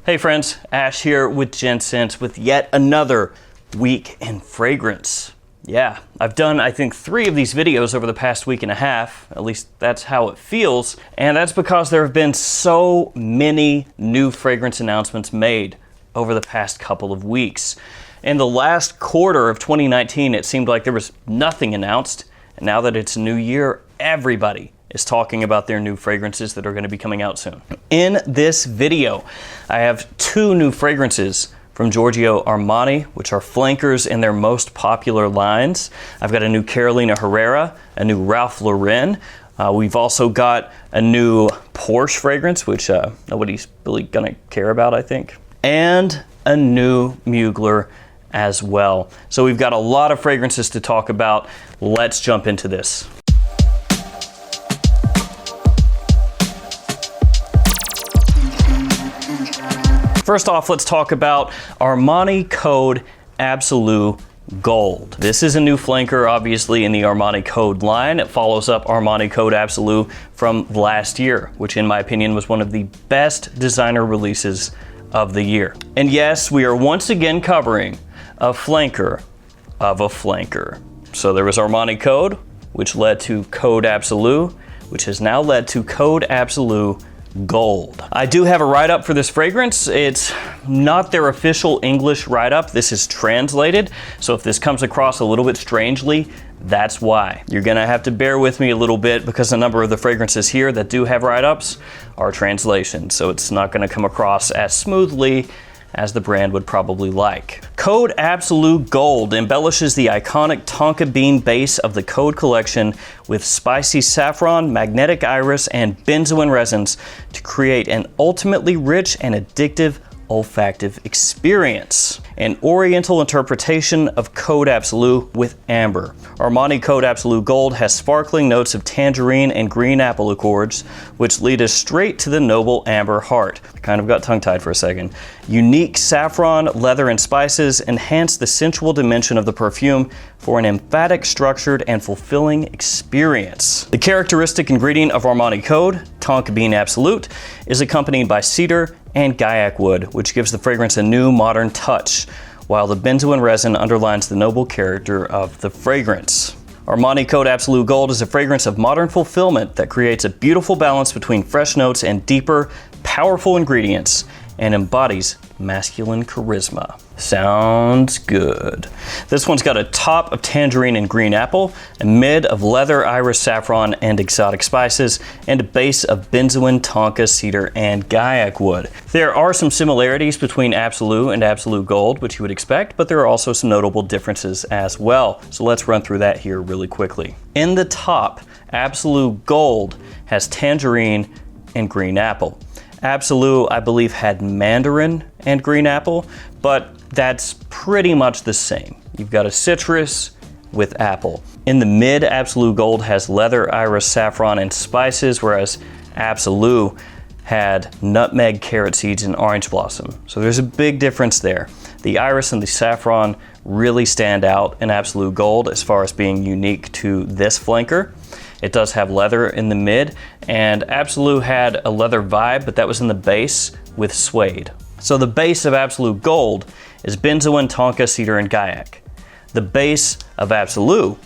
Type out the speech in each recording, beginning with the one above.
Hey friends, Ash here with Gents with yet another week in fragrance. Yeah, I've done I think 3 of these videos over the past week and a half, at least that's how it feels, and that's because there have been so many new fragrance announcements made over the past couple of weeks. In the last quarter of 2019, it seemed like there was nothing announced, and now that it's a new year, everybody is talking about their new fragrances that are going to be coming out soon. In this video, I have 2 new fragrances from Giorgio Armani, which are flankers in their most popular lines. I've got a new Carolina Herrera, a new Ralph Lauren. We've also got a new Porsche fragrance, which nobody's really gonna care about, I think. And a new Mugler as well. So we've got a lot of fragrances to talk about. Let's jump into this. First off, let's talk about Armani Code Absolu Gold. This is a new flanker, obviously, in the Armani Code line. It follows up Armani Code Absolu from last year, which in my opinion was one of the best designer releases of the year. And yes, we are once again covering a flanker of a flanker. So there was Armani Code, which led to Code Absolu, which has now led to Code Absolu Gold. I do have a write-up for this fragrance. It's not their official English write-up. This is translated, so if this comes across a little bit strangely, that's why. You're gonna have to bear with me a little bit because a number of the fragrances here that do have write-ups are translations, so it's not gonna come across as smoothly as the brand would probably like. Code Absolu Gold embellishes the iconic tonka bean base of the Code collection with spicy saffron, magnetic iris, and benzoin resins to create an ultimately rich and addictive olfactive experience. An oriental interpretation of Code Absolu with amber. Armani Code Absolu Gold has sparkling notes of tangerine and green apple accords, which lead us straight to the noble amber heart. I kind of got tongue-tied for a second. Unique saffron, leather, and spices enhance the sensual dimension of the perfume for an emphatic, structured, and fulfilling experience. The characteristic ingredient of Armani Code, tonka bean absolute, is accompanied by cedar and gaiac wood, which gives the fragrance a new modern touch, while the benzoin resin underlines the noble character of the fragrance. Armani Code Absolu Gold is a fragrance of modern fulfillment that creates a beautiful balance between fresh notes and deeper, powerful ingredients, and embodies masculine charisma. Sounds good. This one's got a top of tangerine and green apple, a mid of leather, iris, saffron, and exotic spices, and a base of benzoin, tonka, cedar, and gaiac wood. There are some similarities between Absolu and Absolu Gold, which you would expect, but there are also some notable differences as well. So let's run through that here really quickly. In the top, Absolu Gold has tangerine and green apple. Absolu, I believe, had mandarin and green apple, but that's pretty much the same. You've got a citrus with apple. In the mid, Absolu Gold has leather, iris, saffron, and spices, whereas Absolu had nutmeg, carrot seeds, and orange blossom. So there's a big difference there. The iris and the saffron really stand out in Absolu Gold as far as being unique to this flanker. It does have leather in the mid, and Absolu had a leather vibe, but that was in the base with suede. So the base of Absolu Gold is benzoin, tonka, cedar, and gaiac. The base of Absolu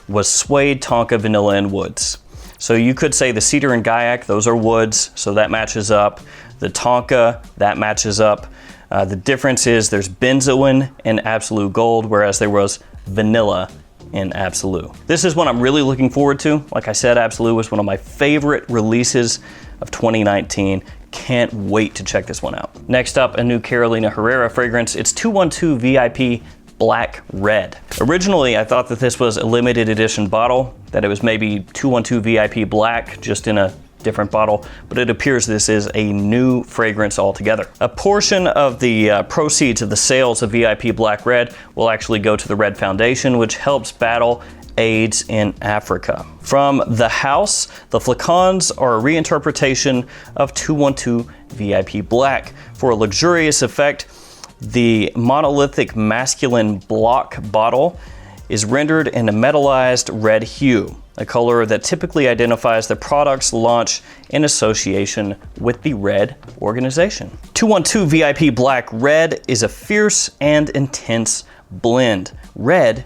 was suede, tonka, vanilla, and woods. So you could say the cedar and gaiac, those are woods, so that matches up. The tonka, that matches up. The difference is there's benzoin in Absolu Gold, whereas there was vanilla in Absolu. This is one I'm really looking forward to. Like I said, Absolu was one of my favorite releases of 2019. Can't wait to check this one out. Next up, a new Carolina Herrera fragrance. It's 212 VIP Black Red. Originally, I thought that this was a limited edition bottle, that it was maybe 212 VIP Black, just in a different bottle, but it appears this is a new fragrance altogether. A portion of the proceeds of the sales of VIP Black Red will actually go to the Red Foundation, which helps battle AIDS in Africa. From the house, the flacons are a reinterpretation of 212 VIP Black. For a luxurious effect, the monolithic masculine block bottle is rendered in a metallized red hue. a color that typically identifies the product's launch in association with the red organization. 212 VIP Black Red is a fierce and intense blend. Red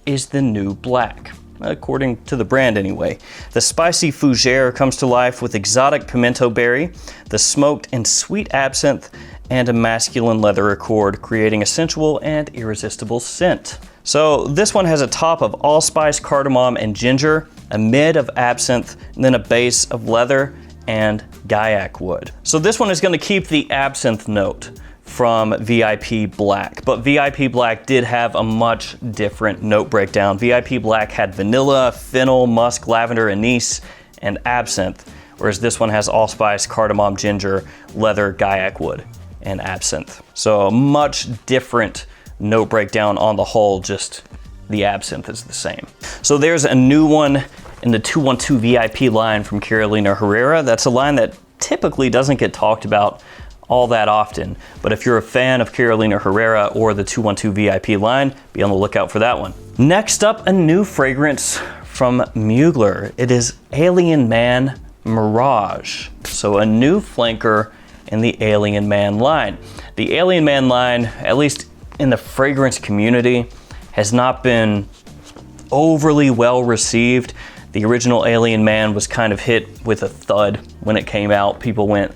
is the new black, according to the brand anyway. The spicy fougere comes to life with exotic pimento berry, the smoked and sweet absinthe, and a masculine leather accord, creating a sensual and irresistible scent. So this one has a top of allspice, cardamom, and ginger, a mid of absinthe, and then a base of leather and guaiac wood. So this one is going to keep the absinthe note from VIP Black, but VIP Black did have a much different note breakdown. VIP Black had vanilla, fennel, musk, lavender, anise, and absinthe, whereas this one has allspice, cardamom, ginger, leather, guaiac wood, and absinthe. So a much different note breakdown on the whole, just the absinthe is the same. So there's a new one in the 212 VIP line from Carolina Herrera. That's a line that typically doesn't get talked about all that often, but if you're a fan of Carolina Herrera or the 212 VIP line, be on the lookout for that one. Next up, a new fragrance from Mugler. It is Alien Man Mirage. So a new flanker in the Alien Man line. The Alien Man line, at least in the fragrance community, has not been overly well received. The original Alien Man was kind of hit with a thud when it came out. People went,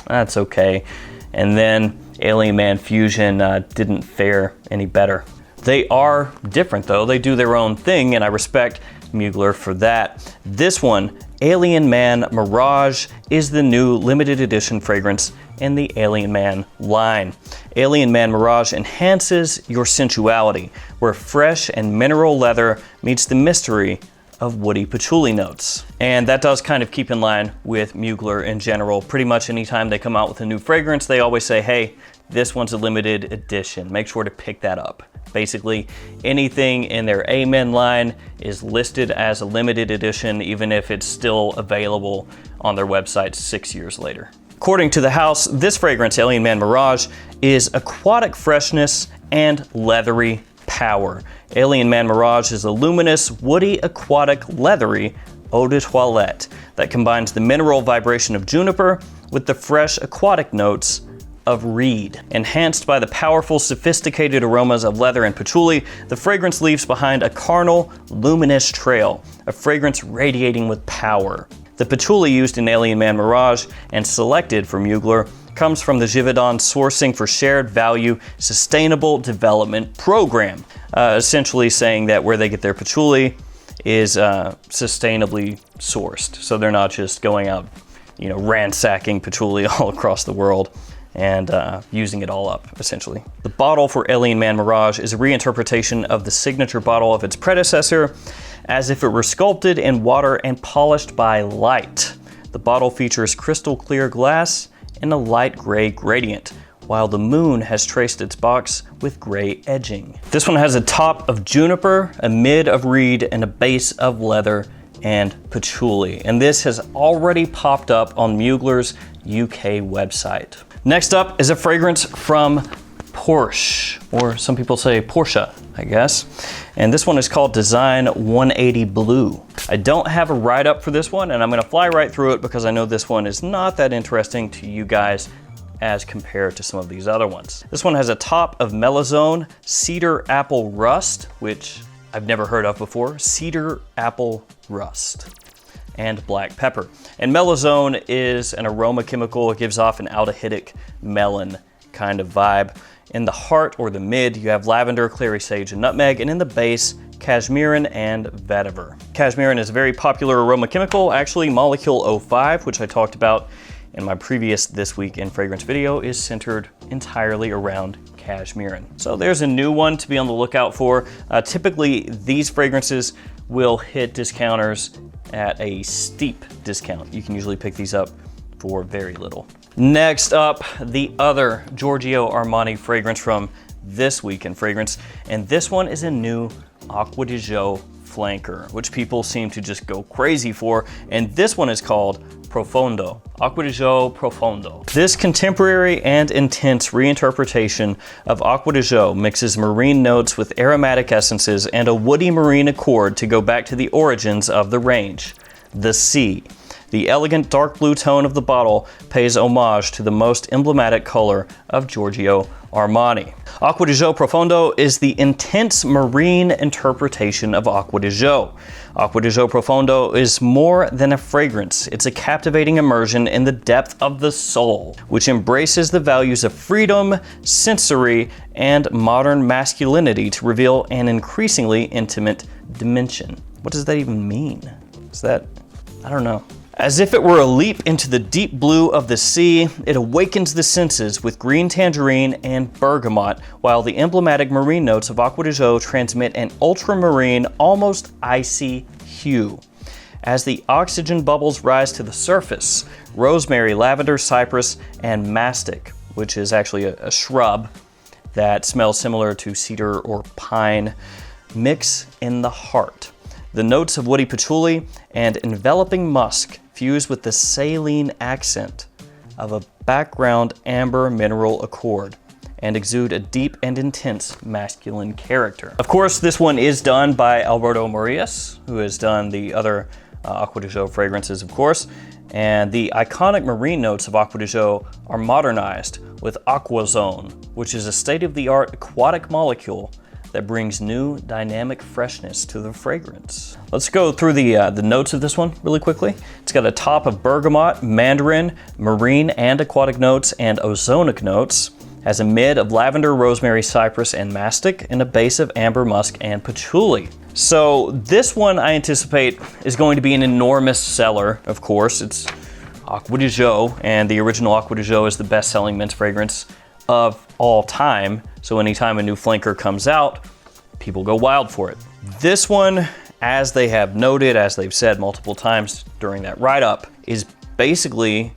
that's okay. And then Alien Man Fusion didn't fare any better. They are different though. They do their own thing, and I respect Mugler for that. This one, Alien Man Mirage, is the new limited edition fragrance in the Alien Man line. Alien Man Mirage enhances your sensuality, where fresh and mineral leather meets the mystery of woody patchouli notes. And that does kind of keep in line with Mugler in general. Pretty much anytime they come out with a new fragrance, they always say, hey, this one's a limited edition. Make sure to pick that up. Basically, anything in their Amen line is listed as a limited edition, even if it's still available on their website 6 years later. According to the house, this fragrance, Alien Man Mirage, is aquatic freshness and leathery power. Alien Man Mirage is a luminous, woody, aquatic, leathery eau de toilette that combines the mineral vibration of juniper with the fresh aquatic notes of reed. Enhanced by the powerful, sophisticated aromas of leather and patchouli, the fragrance leaves behind a carnal, luminous trail, a fragrance radiating with power. The patchouli used in Alien Man Mirage and selected for Mugler comes from the Givaudan Sourcing for Shared Value Sustainable Development Program, essentially saying that where they get their patchouli is sustainably sourced. So they're not just going out, ransacking patchouli all across the world and using it all up, essentially. The bottle for Alien Man Mirage is a reinterpretation of the signature bottle of its predecessor, as if it were sculpted in water and polished by light. The bottle features crystal clear glass and a light gray gradient, while the moon has traced its box with gray edging. This one has a top of juniper, a mid of reed, and a base of leather and patchouli. And this has already popped up on Mugler's UK website. Next up is a fragrance from Porsche, or some people say Porsche, I guess. And this one is called Design 180 Blue. I don't have a write-up for this one, and I'm gonna fly right through it because I know this one is not that interesting to you guys as compared to some of these other ones. This one has a top of Melazone Cedar Apple Rust, which I've never heard of before. Cedar Apple Rust. And black pepper. And Melazone is an aroma chemical. It gives off an aldehydic melon kind of vibe. In the heart or the mid, you have lavender, clary sage, and nutmeg, and in the base, cashmeran and vetiver. Cashmeran is a very popular aroma chemical. Actually, Molecule 05, which I talked about in my previous This Week in Fragrance video, is centered entirely around cashmeran. So there's a new one to be on the lookout for. Typically, these fragrances will hit discounters at a steep discount. You can usually pick these up for very little. Next up, the other Giorgio Armani fragrance from This Week in Fragrance, and this one is a new Acqua Di Gio flanker, which people seem to just go crazy for, and this one is called Profondo. Acqua Di Gio Profondo. This contemporary and intense reinterpretation of Acqua Di Gio mixes marine notes with aromatic essences and a woody marine accord to go back to the origins of the range, the sea. The elegant dark blue tone of the bottle pays homage to the most emblematic color of Giorgio Armani. Acqua Di Gio Profondo is the intense marine interpretation of Acqua Di Gio. Acqua Di Gio Profondo is more than a fragrance. It's a captivating immersion in the depth of the soul, which embraces the values of freedom, sensory, and modern masculinity to reveal an increasingly intimate dimension. What does that even mean? Is that, I don't know. As if it were a leap into the deep blue of the sea, it awakens the senses with green tangerine and bergamot, while the emblematic marine notes of Acqua Di Gio transmit an ultramarine, almost icy hue. As the oxygen bubbles rise to the surface, rosemary, lavender, cypress, and mastic, which is actually a shrub that smells similar to cedar or pine, mix in the heart. The notes of woody patchouli and enveloping musk fuse with the saline accent of a background amber mineral accord and exude a deep and intense masculine character. Of course, this one is done by Alberto Morillas, who has done the other Acqua Di Gio fragrances, of course, and the iconic marine notes of Acqua Di Gio are modernized with Aquazone, which is a state-of-the-art aquatic molecule that brings new dynamic freshness to the fragrance. Let's go through the notes of this one really quickly. It's got a top of bergamot, mandarin, marine and aquatic notes, and ozonic notes. Has a mid of lavender, rosemary, cypress, and mastic, and a base of amber, musk, and patchouli. So this one I anticipate is going to be an enormous seller, of course. It's Acqua Di Gio, and the original Acqua Di Gio is the best-selling men's fragrance of all time. So anytime a new flanker comes out, people go wild for it. This one, as they have noted, as they've said multiple times during that write-up, is basically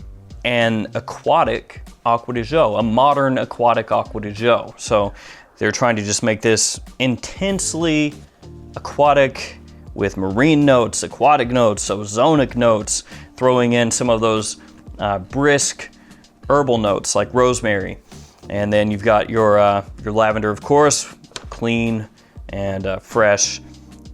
an aquatic Acqua Di Gio, a modern aquatic Acqua Di Gio. So they're trying to just make this intensely aquatic with marine notes, aquatic notes, ozonic notes, throwing in some of those brisk herbal notes like rosemary. And then you've got your lavender, of course, clean and fresh,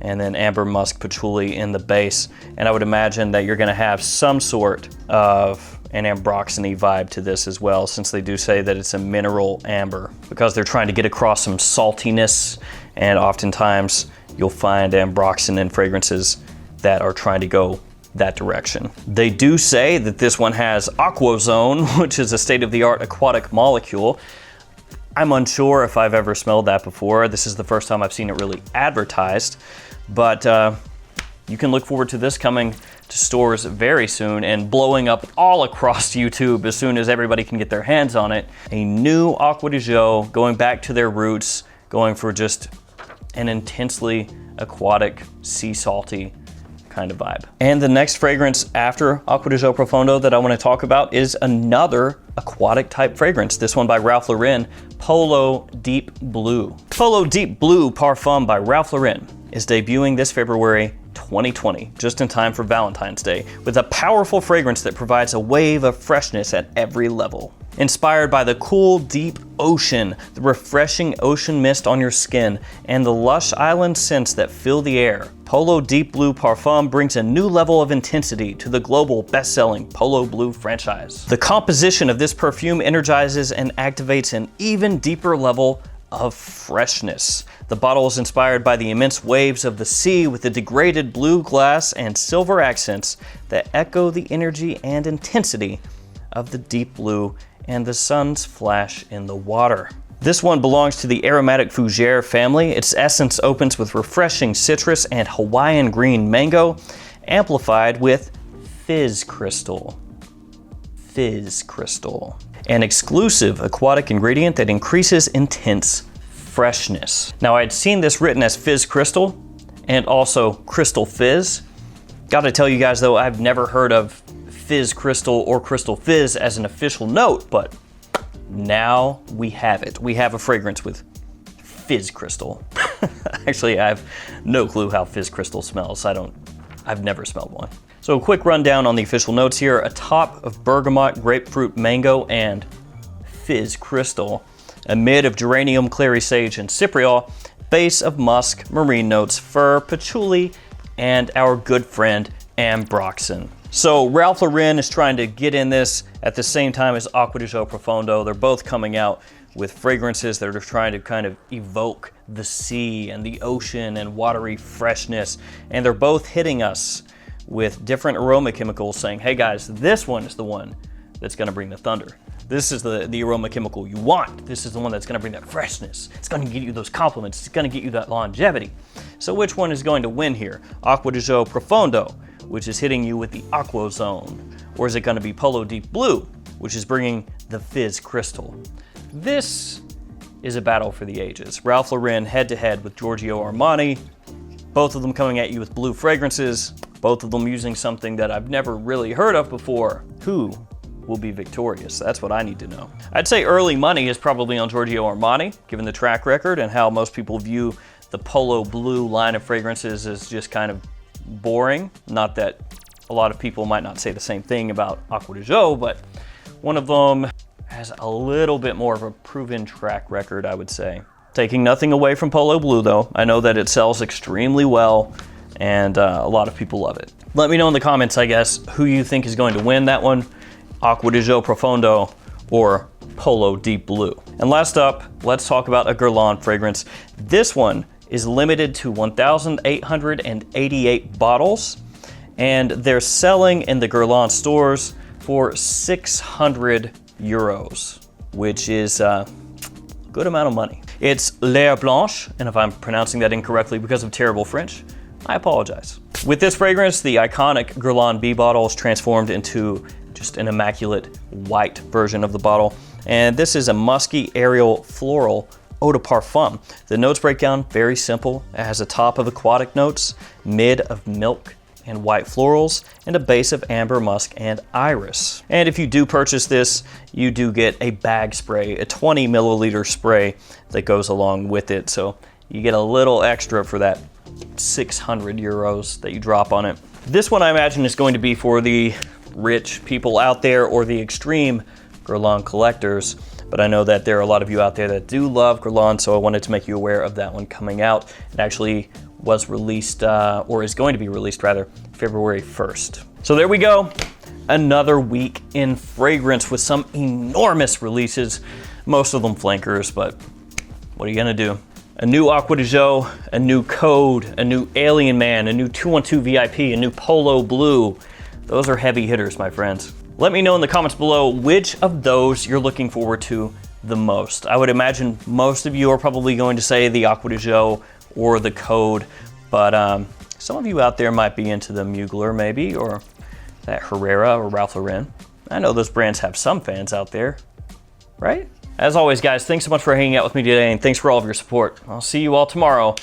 and then amber, musk, patchouli in the base. And I would imagine that you're gonna have some sort of an ambroxany vibe to this as well, since they do say that it's a mineral amber, because they're trying to get across some saltiness, and oftentimes you'll find ambroxan in fragrances that are trying to go that direction. They do say that this one has Aquazone, which is a state-of-the-art aquatic molecule. I'm unsure if I've ever smelled that before. This is the first time I've seen it really advertised, but you can look forward to this coming to stores very soon and blowing up all across YouTube as soon as everybody can get their hands on it. A new Acqua Di Gio, going back to their roots, going for just an intensely aquatic, sea salty kind of vibe. And the next fragrance after Acqua Di Gio Profondo that I want to talk about is another aquatic type fragrance. This one by Ralph Lauren, Polo Deep Blue. Polo Deep Blue Parfum by Ralph Lauren is debuting this February 2020, just in time for Valentine's Day, with a powerful fragrance that provides a wave of freshness at every level. Inspired by the cool, deep ocean, the refreshing ocean mist on your skin, and the lush island scents that fill the air, Polo Deep Blue Parfum brings a new level of intensity to the global best-selling Polo Blue franchise. The composition of this perfume energizes and activates an even deeper level of freshness. The bottle is inspired by the immense waves of the sea with the degraded blue glass and silver accents that echo the energy and intensity of the deep blue and the sun's flash in the water. This one belongs to the aromatic fougere family. Its essence opens with refreshing citrus and Hawaiian green mango, amplified with fizz crystal. Fizz crystal. An exclusive aquatic ingredient that increases intense freshness. Now, I'd seen this written as fizz crystal and also crystal fizz. Gotta tell you guys though, I've never heard of fizz crystal or crystal fizz as an official note, but now we have it. We have a fragrance with fizz crystal. Actually, I have no clue how fizz crystal smells. I've never smelled one. So a quick rundown on the official notes here. A top of bergamot, grapefruit, mango, and fizz crystal. A mid of geranium, clary sage, and cypriol. Base of musk, marine notes, fir, patchouli, and our good friend ambroxan. So Ralph Lauren is trying to get in this at the same time as Acqua Di Gio Profondo. They're both coming out with fragrances that are trying to kind of evoke the sea and the ocean and watery freshness. And they're both hitting us with different aroma chemicals saying, hey guys, this one is the one that's gonna bring the thunder. This is the aroma chemical you want. This is the one that's gonna bring that freshness. It's gonna get you those compliments. It's gonna get you that longevity. So which one is going to win here? Acqua Di Gio Profondo, which is hitting you with the aqua zone? Or is it gonna be Polo Deep Blue, which is bringing the fizz crystal? This is a battle for the ages. Ralph Lauren head to head with Giorgio Armani, both of them coming at you with blue fragrances, both of them using something that I've never really heard of before. Who will be victorious? That's what I need to know. I'd say early money is probably on Giorgio Armani, given the track record and how most people view the Polo Blue line of fragrances as just kind of boring. Not that a lot of people might not say the same thing about Acqua Di Gio, but one of them has a little bit more of a proven track record, I would say. Taking nothing away from Polo Blue though, I know that it sells extremely well and a lot of people love it. Let me know in the comments, I guess, who you think is going to win that one, Acqua Di Gio Profondo or Polo Deep Blue. And last up, let's talk about a Guerlain fragrance. This one is limited to 1,888 bottles, and they're selling in the Guerlain stores for 600 euros, which is a good amount of money. It's Blanche, and if I'm pronouncing that incorrectly because of terrible French, I apologize. With this fragrance, the iconic Guerlain B bottle is transformed into just an immaculate white version of the bottle. And this is a musky, aerial, floral eau de parfum. The notes break down very simple. It has a top of aquatic notes, mid of milk and white florals, and a base of amber, musk, and iris. And if you do purchase this, you do get a bag spray, a 20 milliliter spray that goes along with it. So you get a little extra for that 600 euros that you drop on it. This one I imagine is going to be for the rich people out there or the extreme Guerlain collectors, but I know that there are a lot of you out there that do love Guerlain, so I wanted to make you aware of that one coming out. It actually was released, or is going to be released rather, February 1st. So there we go, another week in fragrance with some enormous releases, most of them flankers, but what are you gonna do? A new Acqua Di Gio, a new Code, a new Alien Man, a new 212 VIP, a new Polo Blue. Those are heavy hitters, my friends. Let me know in the comments below which of those you're looking forward to the most. I would imagine most of you are probably going to say the Acqua Di Gio or the Code, but some of you out there might be into the Mugler maybe, or that Herrera or Ralph Lauren. I know those brands have some fans out there, right? As always, guys, thanks so much for hanging out with me today, and thanks for all of your support. I'll see you all tomorrow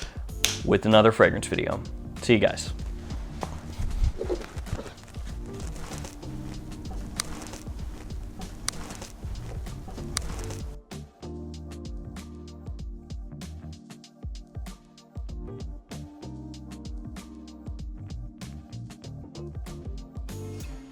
with another fragrance video. See you guys.